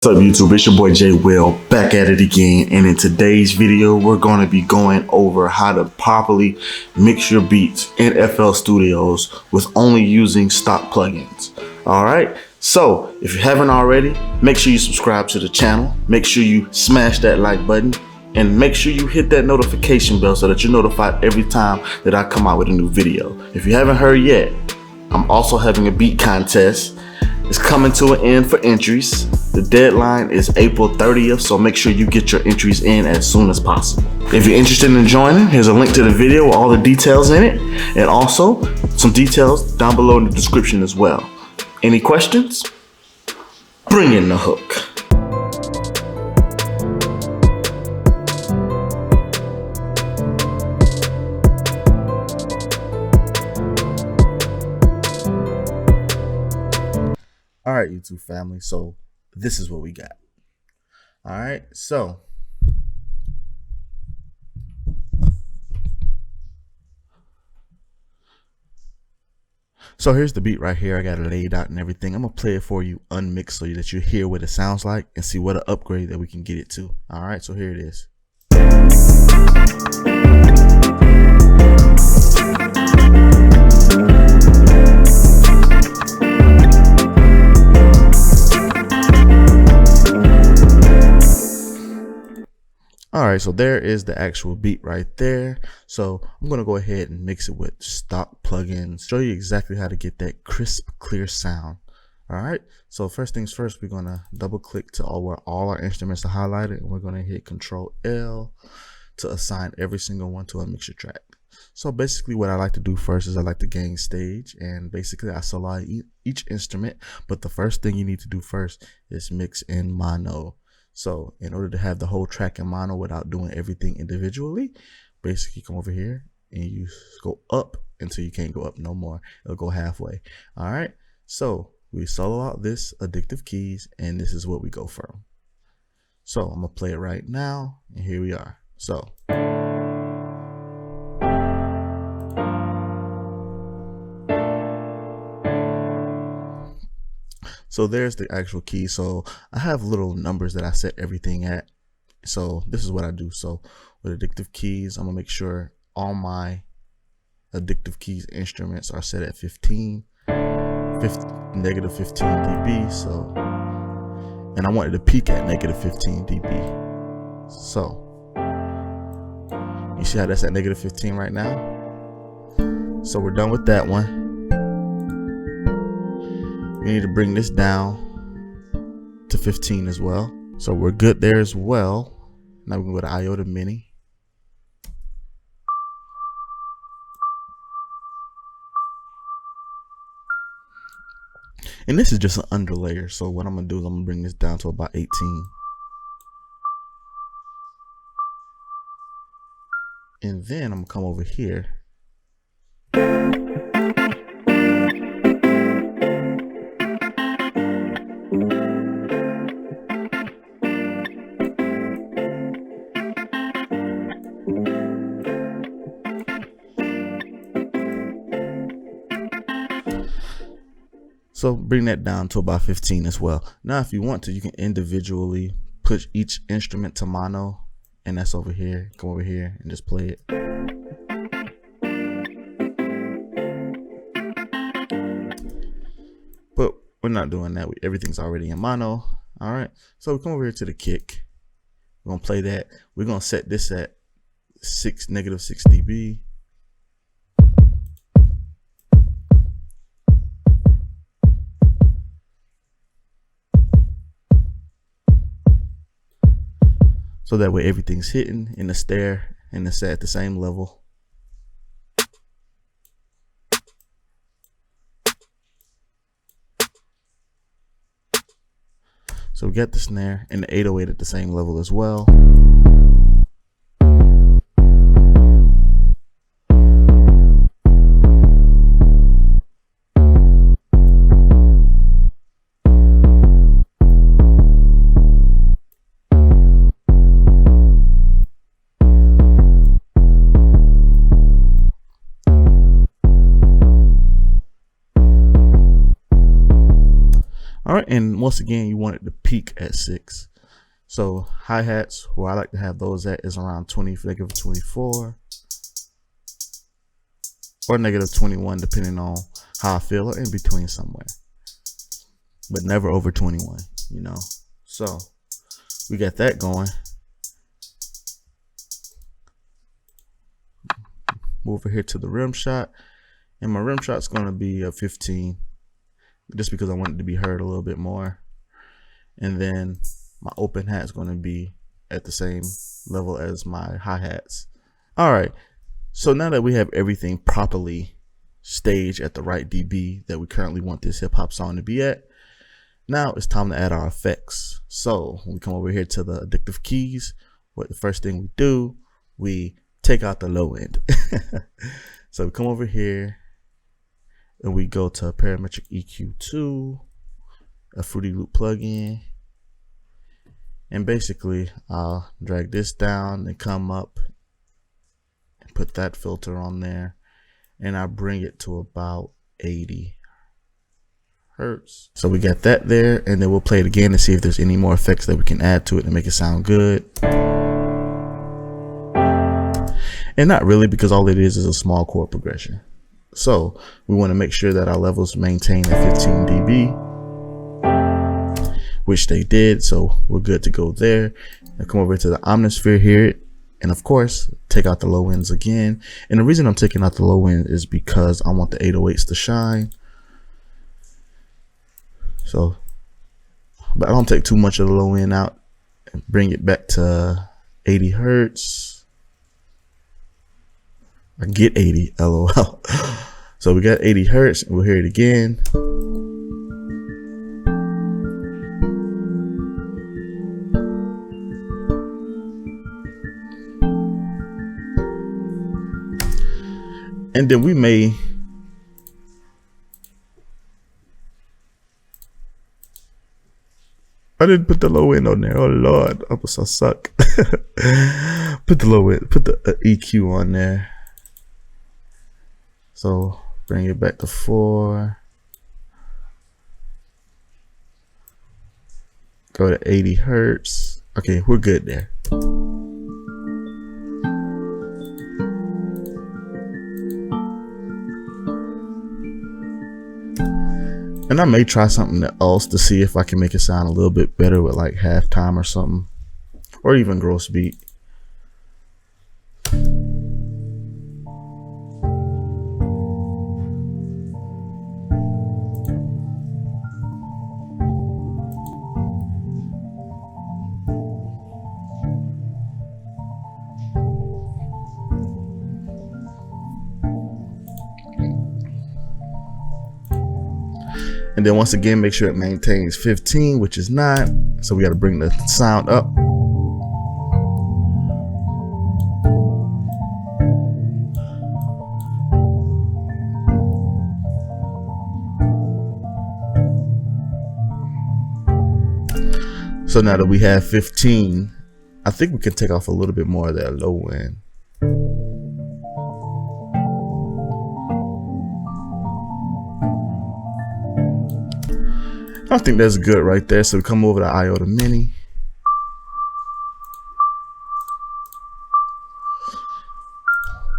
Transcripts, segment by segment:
What's up YouTube, it's your boy jwill back at it again, and in today's video we're going to be going over how to properly mix your beats in FL Studios with only using stock plugins. Alright, so if you haven't already, make sure you subscribe to the channel, make sure you smash that like button, and make sure you hit that notification bell so that you're notified every time that I come out with a new video. If you haven't heard yet, I'm also having a beat contest. It's coming to an end for entries. The deadline is April 30th, so make sure you get your entries in as soon as possible. If you're interested in joining, here's a link to the video with all the details in it, and also some details down below in the description as well. Any questions? Bring in the hook. All right, YouTube family, so this is what we got. All right, so here's the beat right here. I got it laid out and everything. I'm gonna play it for you unmixed so that you hear what it sounds like and see what an upgrade that we can get it to. All right, so here it is. Alright, so there is the actual beat right there. So I'm going to go ahead and mix it with stock plugins, show you exactly how to get that crisp, clear sound. Alright, so first things first, we're going to double click to where all our instruments are highlighted, and we're going to hit Control L to assign every single one to a mixer track. So basically what I like to do first is I like to gain stage, and basically I select each instrument, but the first thing you need to do first is mix in mono. So in order to have the whole track in mono without doing everything individually, basically come over here and you go up until you can't go up no more. It'll go halfway. All right. So we solo out this addictive keys, and this is what we go from. So I'm gonna play it right now, and here we are. So there's the actual key. So I have little numbers that I set everything at. So this is what I do. So with addictive keys, I'm gonna make sure all my addictive keys instruments are set at 15, negative 15 dB. So, and I wanted to peak at negative 15 dB. So you see how that's at negative 15 right now? So we're done with that one. We need to bring this down to 15 as well. So we're good there as well. Now we can go to iota mini. And this is just an underlayer. So what I'm gonna do is I'm gonna bring this down to about 18. And then I'm gonna come over here. So bring that down to about 15 as well. Now, if you want to, you can individually push each instrument to mono, and that's over here. Come over here and just play it. But we're not doing that. Everything's already in mono. All right. So we come over here to the kick. We're gonna play that. We're gonna set this at negative 6 dB. So that way everything's hitting in the snare and it's at the same level. So we got the snare and the 808 at the same level as well. and once again, you want it to peak at 6. So hi-hats, where I like to have those at is around -24 or -21, depending on how I feel, or in between somewhere, but never over 21, you know. So we got that going. Move over here to the rim shot, and my rim shot's going to be a 15, just because I want it to be heard a little bit more. And then my open hat is going to be at the same level as my hi-hats. All right, so now that we have everything properly staged at the right dB that we currently want this hip hop song to be at, now it's time to add our effects. So when we come over here to the addictive keys, what the first thing we do, we take out the low end. So we come over here and we go to parametric EQ2, a Fruity Loop plugin, and basically I'll drag this down and come up and put that filter on there, and I bring it to about 80 hertz. So we got that there, and then we'll play it again to see if there's any more effects that we can add to it to make it sound good. And not really, because all it is a small chord progression. So we want to make sure that our levels maintain at 15 dB, which they did, so we're good to go there. And come over to the omnisphere here, and of course take out the low ends again. And the reason I'm taking out the low end is because I want the 808s to shine. So, but I don't take too much of the low end out, and bring it back to 80 hertz. I get 80, LOL. So we got 80 hertz, and we'll hear it again. And then we may I didn't put the low end on there. Oh Lord, I suck. Put the low end, put the EQ on there. So bring it back to 4. Go to 80 hertz. Okay, we're good there. And I may try something else to see if I can make it sound a little bit better with like halftime or something, or even gross beat. And then once again, make sure it maintains 15, which is not. So we got to bring the sound up. So now that we have 15, I think we can take off a little bit more of that low end. I think that's good right there. So we come over to Iota Mini.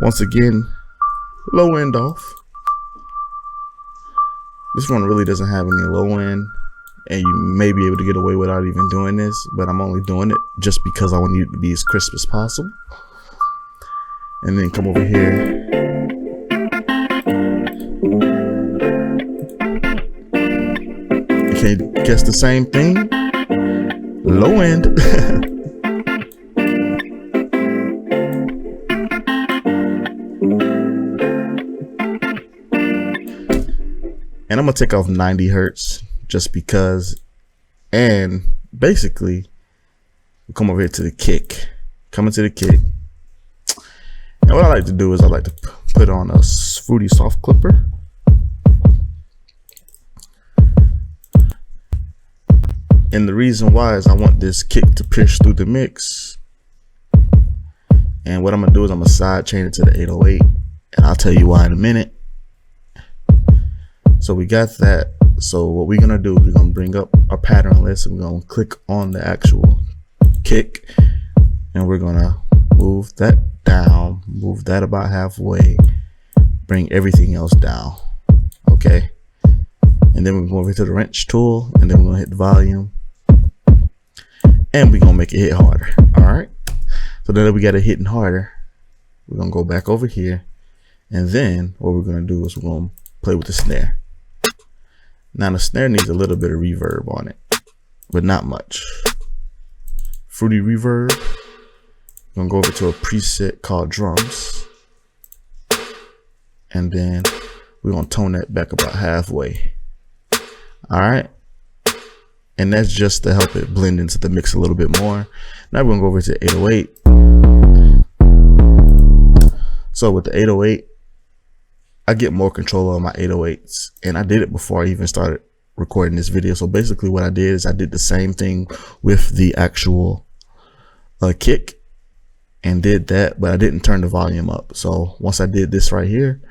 Once again, low end off. This one really doesn't have any low end, and you may be able to get away without even doing this, but I'm only doing it just because I want you to be as crisp as possible. And then come over here. Okay, guess the same thing. Low end. And I'm gonna take off 90 hertz just because. And basically, we come over here to the kick. Coming to the kick. And what I like to do is I like to put on a Fruity Soft Clipper. And the reason why is I want this kick to pierce through the mix. And what I'm gonna do is I'm gonna sidechain it to the 808, and I'll tell you why in a minute. So we got that. So what we're gonna do is we're gonna bring up our pattern list and we're gonna click on the actual kick, and we're gonna move that down, move that about halfway, bring everything else down. Okay, and then we're going over to the wrench tool, and then we're gonna hit the volume, and we're gonna make it hit harder. All right, so then we got it hitting harder, we're gonna go back over here, and then what we're gonna do is we're gonna play with the snare. Now the snare needs a little bit of reverb on it, but not much. Fruity reverb. I'm gonna go over to a preset called drums, and then we're gonna tone that back about halfway. All right, and that's just to help it blend into the mix a little bit more. Now we're gonna go over to 808. So with the 808, I get more control of my 808s, and I did it before I even started recording this video. So basically what I did is I did the same thing with the actual kick and did that, but I didn't turn the volume up. So once I did this right here,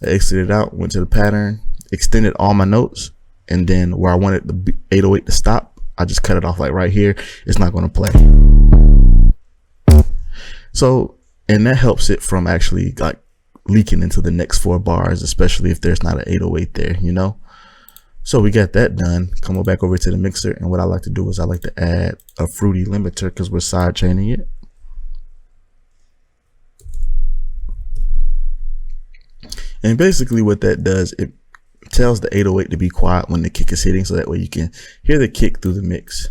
I exited out, went to the pattern, extended all my notes, and then where I wanted the 808 to stop, I just cut it off like right here. It's not going to play. So, and that helps it from actually like leaking into the next 4 bars, especially if there's not an 808 there, you know. So we got that done. Come on back over to the mixer, and what I like to do is I like to add a fruity limiter because we're side chaining it. And basically what that does, it tells the 808 to be quiet when the kick is hitting, so that way you can hear the kick through the mix.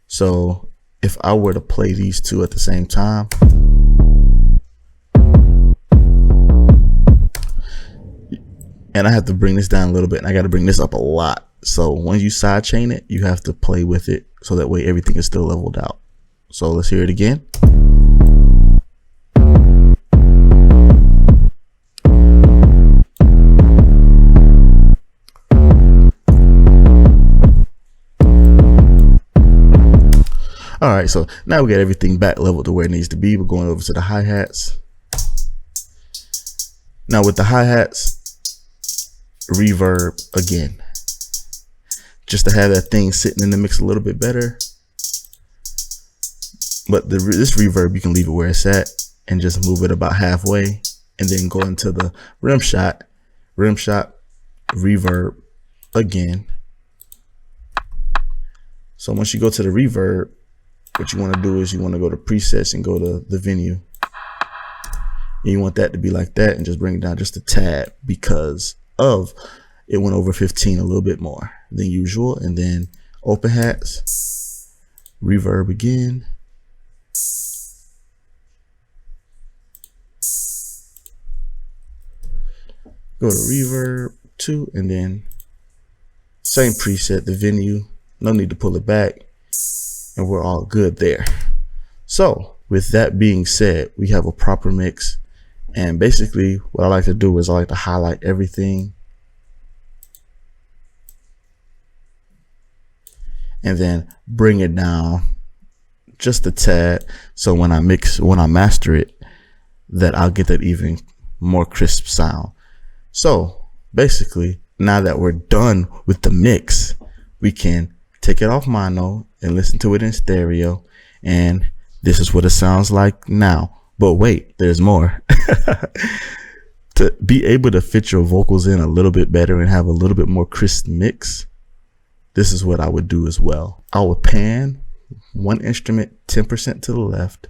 So if I were to play these two at the same time, and I have to bring this down a little bit, and I got to bring this up a lot. So when you side chain it, you have to play with it so that way everything is still leveled out. So let's hear it again. All right, so now we got everything back leveled to where it needs to be. We're going over to the hi-hats. Now with the hi-hats, reverb again, just to have that thing sitting in the mix a little bit better. But this reverb, you can leave it where it's at and just move it about halfway, and then go into the rim shot, reverb again. So once you go to the reverb, what you want to do is you want to go to presets and go to the venue. And you want that to be like that, and just bring it down just a tad because of it went over 15 a little bit more than usual. And then open hats, reverb again. Go to reverb 2, and then same preset, the venue. No need to pull it back, and we're all good there. So with that being said, we have a proper mix. And basically what I like to do is I like to highlight everything, and then bring it down just a tad, so when I master it, that I'll get that even more crisp sound. So basically, now that we're done with the mix, we can take it off mono and listen to it in stereo, and this is what it sounds like now. But wait, there's more. To be able to fit your vocals in a little bit better and have a little bit more crisp mix, this is what I would do as well. I would pan one instrument 10% to the left,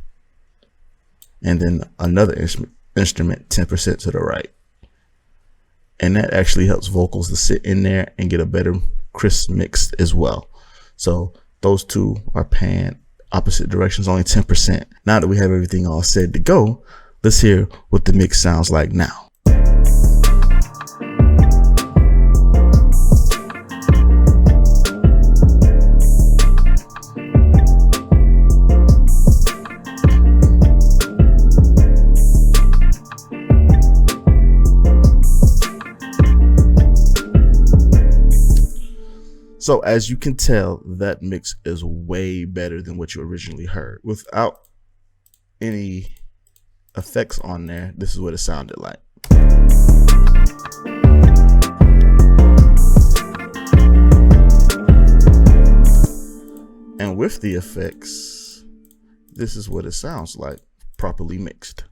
and then another instrument 10% to the right. And that actually helps vocals to sit in there and get a better crisp mix as well. So those two are panned opposite directions, only 10%. Now that we have everything all set to go, let's hear what the mix sounds like now. So as you can tell, that mix is way better than what you originally heard. Without any effects on there, this is what it sounded like. And with the effects, this is what it sounds like, properly mixed.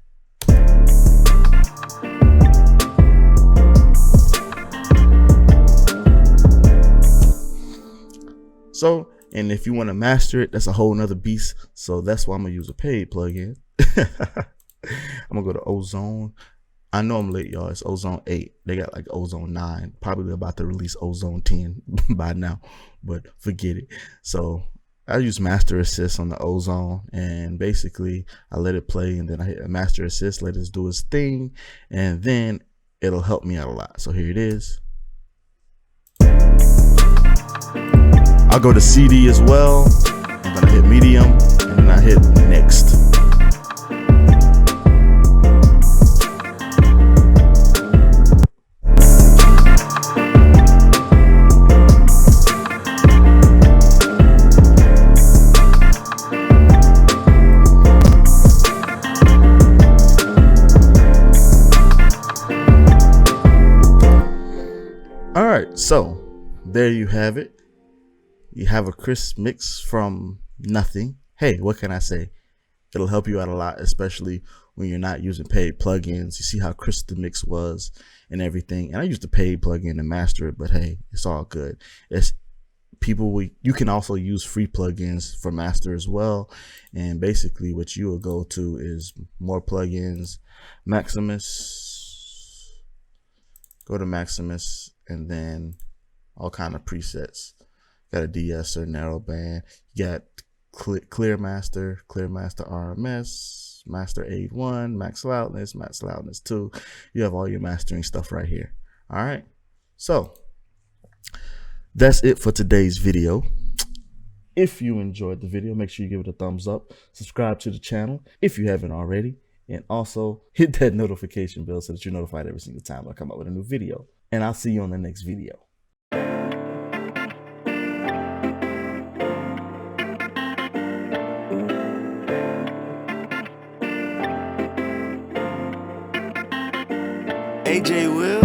So, and if you want to master it, that's a whole nother beast. So that's why I'm gonna use a paid plugin. I'm gonna go to Ozone. I know I'm late, y'all. It's Ozone 8. They got like Ozone 9. Probably about to release Ozone 10 by now, but forget it. So I use Master Assist on the Ozone, and basically I let it play, and then I hit Master Assist, let it do its thing, and then it'll help me out a lot. So here it is. I'll go to CD as well, and then I hit medium, and then I hit next. All right, so there you have it. You have a crisp mix from nothing. Hey, what can I say? It'll help you out a lot, especially when you're not using paid plugins. You see how crisp the mix was and everything. And I used the paid plugin to master it, but hey, it's all good. It's you can also use free plugins for master as well. And basically what you will go to is more plugins, Maximus, go to Maximus, and then all kind of presets. Got a de-esser, narrowband. You got clear master RMS, master aid 1, max loudness 2. You have all your mastering stuff right here. All right, so that's it for today's video. If you enjoyed the video, make sure you give it a thumbs up, subscribe to the channel if you haven't already, and also hit that notification bell so that you're notified every single time I come up with a new video. And I'll see you on the next video. AJ Will.